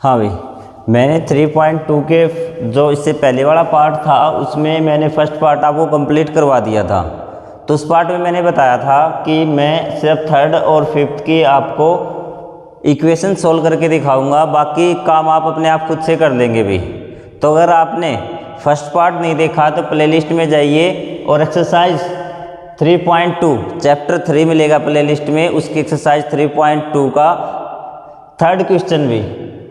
हाँ भाई, मैंने 3.2 के जो इससे पहले वाला पार्ट था उसमें मैंने फर्स्ट पार्ट आपको कंप्लीट करवा दिया था। तो उस पार्ट में मैंने बताया था कि मैं सिर्फ थर्ड और फिफ्थ की आपको इक्वेशन सोल्व करके दिखाऊंगा, बाकी काम आप अपने आप खुद से कर लेंगे भी। तो अगर आपने फर्स्ट पार्ट नहीं देखा तो प्लेलिस्ट में जाइए और एक्सरसाइज 3.2 चैप्टर 3 मिलेगा प्लेलिस्ट में, उसकी एक्सरसाइज 3.2 का थर्ड क्वेश्चन भी,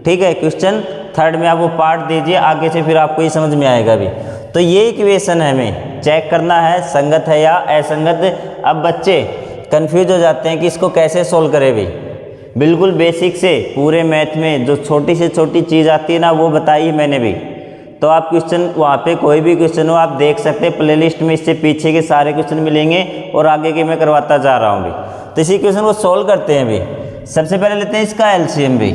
ठीक है, क्वेश्चन थर्ड में आप वो पार्ट दीजिए, आगे से फिर आपको ये समझ में आएगा भी। तो ये इक्वेशन है हमें चेक करना है संगत है या असंगत। अब बच्चे कंफ्यूज हो जाते हैं कि इसको कैसे सोल्व करें भी। बिल्कुल बेसिक से पूरे मैथ में जो छोटी से छोटी चीज़ आती है ना वो बताई मैंने भी। तो आप क्वेश्चन वहाँ पे कोई भी क्वेश्चन हो आप देख सकते हैं, प्लेलिस्ट में इससे पीछे के सारे क्वेश्चन मिलेंगे और आगे के मैं करवाता जा रहा हूँ भी। तो इसी क्वेश्चन को सोल्व करते हैं भी। सबसे पहले लेते हैं इसका एलसीएम भी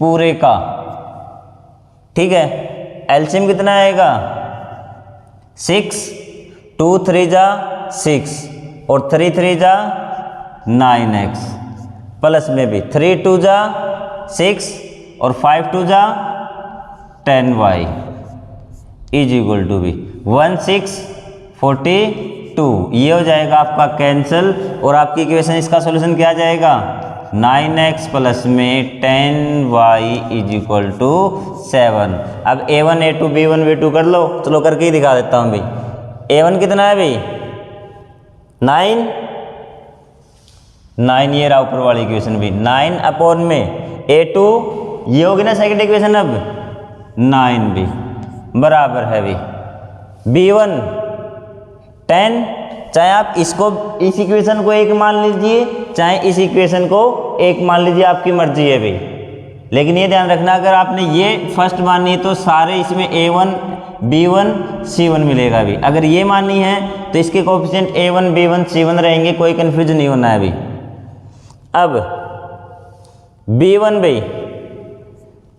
पूरे का, ठीक है। एलसीएम कितना आएगा 6, 2 3 जा 6 और 3 3 जा 9x, प्लस में भी 3 2 जा 6 और 5 2 जा 10y इज इक्वल टू भी 1642। ये हो जाएगा आपका कैंसिल और आपकी इक्वेशन इसका सॉल्यूशन क्या आ जाएगा 9x प्लस में 10y इज इक्वल टू 7। अब a1 a2 b1 b2 कर लो, चलो करके ही दिखा देता हूँ भाई। a1 कितना है भाई 9 ये रहा ऊपर वाली इक्वेशन भी 9 अपॉन में a2 ये होगी ना सेकंड इक्वेशन, अब 9 भी बराबर है भी b1 10। चाहे आप इसको इस इक्वेशन को एक मान लीजिए चाहे इस इक्वेशन को एक मान लीजिए, आपकी मर्जी है भी। लेकिन ये ध्यान रखना अगर आपने ये फर्स्ट माननी है तो सारे इसमें a1 b1 c1 मिलेगा भी। अगर ये माननी है तो इसके कोएफिशिएंट a1 b1 c1 रहेंगे, कोई कंफ्यूजन नहीं होना है अभी। अब b1 भाई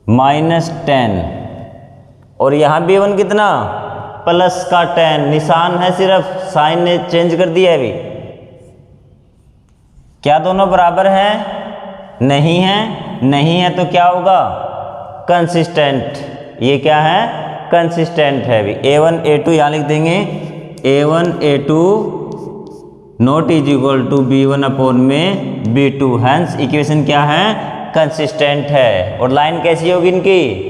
-10 और यहाँ b1 कितना प्लस का 10, निशान है सिर्फ, साइन ने चेंज कर दिया है अभी। क्या दोनों बराबर हैं? नहीं है, नहीं है तो क्या होगा कंसिस्टेंट। ये क्या है कंसिस्टेंट है अभी। a1 a2 यहाँ लिख देंगे, a1 a2 not is equal to b1 upon में b2, हैंस इक्वेशन क्या है कंसिस्टेंट है। और लाइन कैसी होगी इनकी,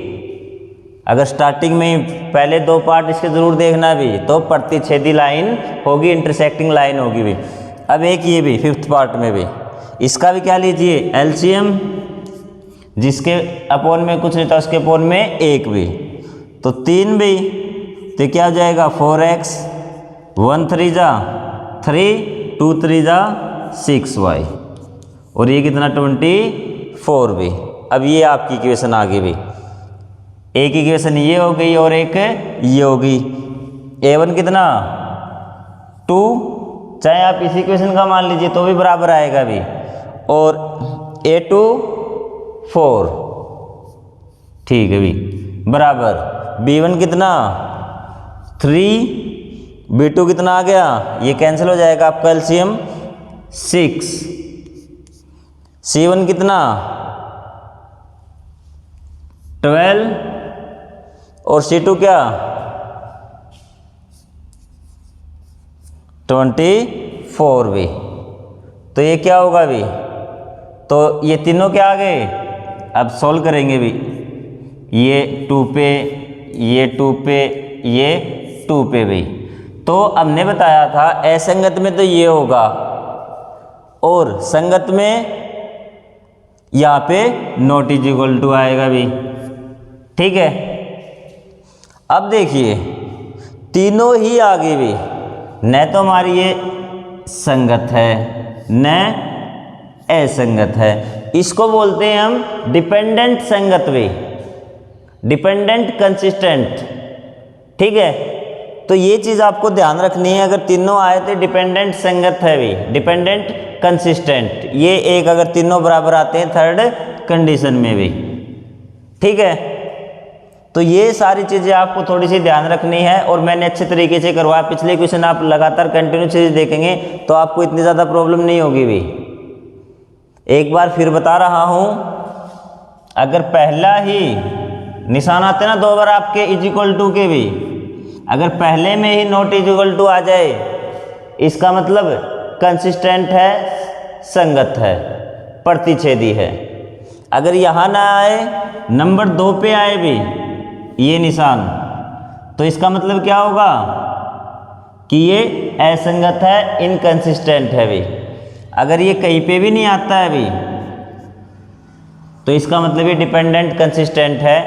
अगर स्टार्टिंग में पहले दो पार्ट इसके जरूर देखना भी, तो प्रतिच्छेदी लाइन होगी, इंटरसेक्टिंग लाइन होगी भी। अब एक ये भी फिफ्थ पार्ट में भी इसका भी क्या लीजिए एलसीएम, जिसके अपॉन में कुछ नहीं था उसके अपॉन में 1 भी, तो 3 भी, तो क्या हो जाएगा 4x 1 3 जा 3 2 3 जा 6y और ये कितना 24 भी। अब ये आपकी इक्वेशन आ गई भी, एक इक्वेशन ये हो गई और एक ये होगी। a1 कितना 2, चाहे आप इस इक्वेशन का मान लीजिए तो भी बराबर आएगा भी, और a2 4, ठीक है भी बराबर। b1 कितना 3, b2 कितना आ गया, ये कैंसिल हो जाएगा आपका एलसीएम 6, c1 कितना 12 और c2 क्या 24 भी। तो ये क्या होगा भी, तो ये तीनों क्या आ गए, अब सॉल्व करेंगे भी। ये 2 पे, ये 2 पे, ये 2 पे भी। तो हमने बताया था असंगत में तो ये होगा और संगत में यहाँ पे नॉट इज इक्वल टू आएगा भी, ठीक है। अब देखिए तीनों ही आगे भी, न तो हमारी ये संगत है न असंगत है, इसको बोलते हैं हम डिपेंडेंट संगत भी, डिपेंडेंट कंसिस्टेंट, ठीक है। तो ये चीज़ आपको ध्यान रखनी है, अगर तीनों आए तो डिपेंडेंट संगत है भी, डिपेंडेंट कंसिस्टेंट, ये एक अगर तीनों बराबर आते हैं थर्ड कंडीशन में भी, ठीक है। तो ये सारी चीज़ें आपको थोड़ी सी ध्यान रखनी है और मैंने अच्छे तरीके से करवाया। पिछले क्वेश्चन आप लगातार कंटिन्यू चीज़ देखेंगे तो आपको इतनी ज़्यादा प्रॉब्लम नहीं होगी भी। एक बार फिर बता रहा हूँ अगर पहला ही निशान आते ना 2 बार आपके इज इक्वल टू के भी, अगर पहले में ही नॉट इज इक्वल टू आ जाए, इसका मतलब कंसिस्टेंट है, संगत है, प्रतिच्छेदी है। अगर यहाँ ना आए, नंबर 2 पे आए भी ये निशान, तो इसका मतलब क्या होगा कि ये असंगत है, इनकंसिस्टेंट है भी। अगर ये कहीं पे भी नहीं आता है अभी, तो इसका मतलब ये डिपेंडेंट कंसिस्टेंट है,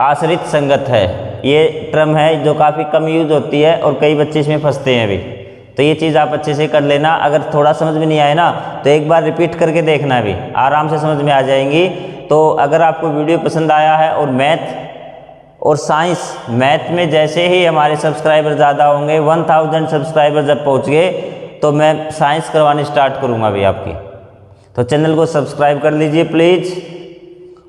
आश्रित संगत है। ये टर्म है जो काफ़ी कम यूज होती है और कई बच्चे इसमें फंसते हैं अभी। तो ये चीज़ आप अच्छे से कर लेना। अगर थोड़ा समझ में नहीं आए ना तो एक बार रिपीट करके देखना, भी आराम से समझ में आ जाएंगी। तो अगर आपको वीडियो पसंद आया है और मैथ और साइंस, मैथ में जैसे ही हमारे सब्सक्राइबर ज़्यादा होंगे, 1000 सब्सक्राइबर जब पहुँच गए तो मैं साइंस करवानी स्टार्ट करूँगा अभी आपकी। तो चैनल को सब्सक्राइब कर लीजिए प्लीज़।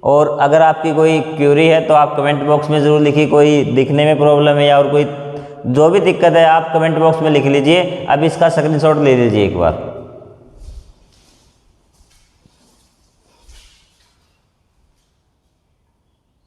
और अगर आपकी कोई क्यूरी है तो आप कमेंट बॉक्स में ज़रूर लिखिए, कोई दिखने में प्रॉब्लम है या और कोई जो भी दिक्कत है आप कमेंट बॉक्स में लिख लीजिए। अब इसका स्क्रीनशॉट ले लीजिए एक बार।